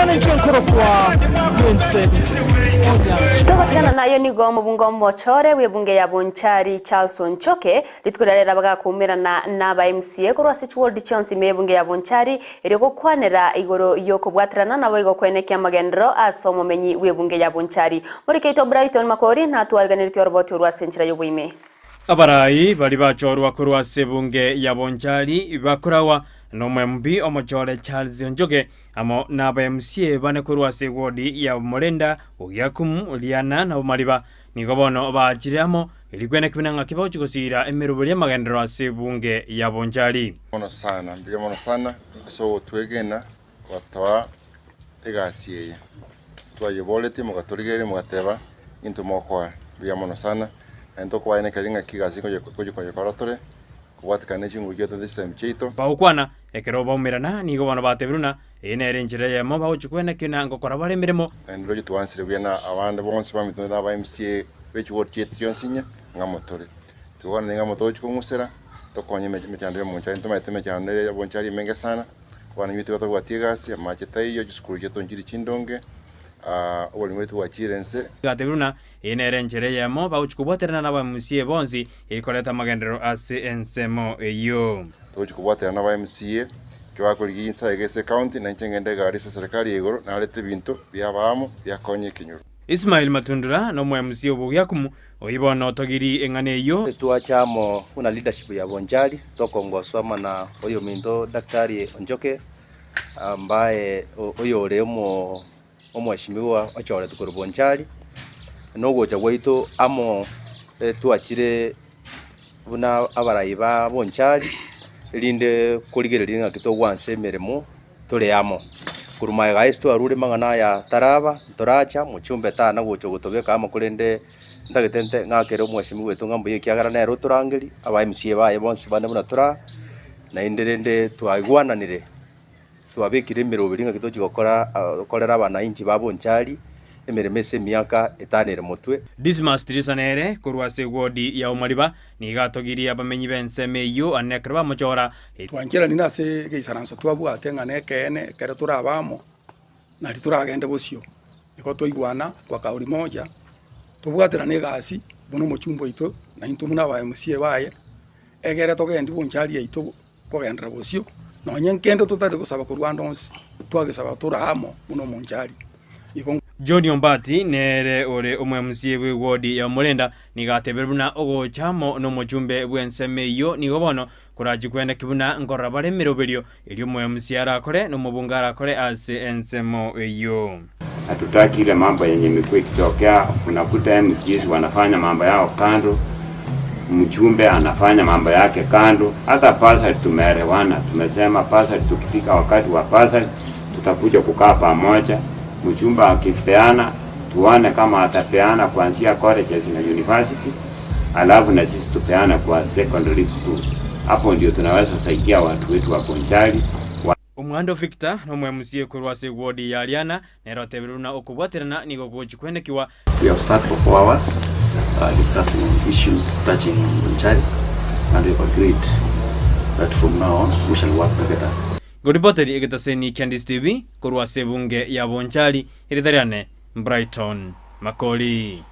mwananchi nkoro kwa Ndizi. Tokana nayo ni gomo bungombo chore webunge ya Bonchari Charles Onchoke litkurarera bagakumirana n'aba MCA ko rwase World Chance mebunge ya Bonchari eriko kwanera igoro yoko bwatrana nabo igokwenekya magendro asomo menyi webunge ya Bonchari muri Keito Brighton Makori na tuarganiriti orboti rwasenchira yobuime abarai bali bachorwa ko rwase bunge ya Bonchari bakorawa nomwembi omochore Charles Onchoke amo n'aba MCA bane ko rwase wodi ya Morenda Ogyakum Liana na Umaliba nigobono bachiramo iligwene kibinanga kibaho kigosira emerubuli y'amagendero ase bunge ya Bonchari mono sana so twegena watawa tegasiye twayebolete mugatorigere mugateba into mokwa bya mono sana ento kwa ene karinga kigasi ko korotore kuwatikane chingu gyoto disem chito baukwana ekero baumirana nigobono batebruna ene renjire ya mo bauchikwene kinango korabale mirimo ndiro tuwansire byana abande bonse bamitunda ba MCA bechi word chit yonsinya ngamotore tuwana ngamoto chikumusera tokonye mechande Bonchari ntomaiteme cyane ya Bonchari menge sana kwana nyito batwatigasi amachetayi yo giskuru gyoto njiri chindonge olimwetu wa CHINSA gatebruna ene renjire ya mo bauchikuboterana na ba MCA bonzi ikoleta magendero ase ensemo eyo tochikuboterana ba MCA twakoliga CHINSA egese county na nchengende garisa serikali yegoro nalete bintu byabamo byakonye kinyuru Ismail Matundura no MCA Ogyakum oyibono otogiri engane eyo tuachamo una leadership ya Bonchari tokongoswa na oyo minto Daktari Onchoke ambaye oyo remo omwashimiwa achore tukuru Bonchari nogocha gwaito amo tuachire buna abarai ba Bonchari linde kurigereringa kitogwanse meremo tuleyamo kurumaye guys arure mangana ya taraba toracha muchumbe tana gocho gotobeka amakurende ndagitente ngakero mwashimi wetu ngambuye kyagara na roturangeri aba MCA baye bonse bane buna tura na inderende twagwananire twabekire mirobiringa kitochi gokora kolera abana inchi ba Bonchari emeremese miaka etanere mutwe Dismas Trisanere kurwase wodi ya Umaliba ni gatogiri abamenyi benseme yo anekraba mochora twankira ninase geisaranso twabwa tengane kene kere turabamo na lituragende bosio iko toigwana kwa kauli moja tubwatira negasi bono mochumbo ito na intumuna ba MCA baye egere togende Bonchari ito kogendera bosio no nyenkendo tutade kusaba ku Rwanda onsi twagesaba turahamo bono Bonchari Johnny Ombati nere ore omwemsie we wodi ya Morenda nigateberuna ogochamo no mojumbe bwenseme yo nigobono kurajikwenda kibuna ngorabare miroberio ili omwemsie arakore no mubungara akore ase ensemo yo hatutaki ile mambo yenye mikwe kitokea unakuta MCs wanafanya mambo yao kando mjumbe anafanya mambo yake kando hata pasa tumeelewana tumesema pasa tukifika wakati wa pasa tutakuja kukaa pamoja mchumba akipeana tuone kama atapeana kuanzia colleges na university alafu na sisi tupeana kwa secondary school hapo ndio tunaweza saidia watu wetu wa Bonchari Umwando Victor no MCA kurwase wodi ya Liana nero teberuna okubwaterana nigo gochikwenekiwa we have sat for 4 hours discussing issues touching Bonchari and we agreed that from now on we shall work together. Goripoteri egetaseni Candice TV kurwase bunge ya Bonchari iritariane Brighton Makoli.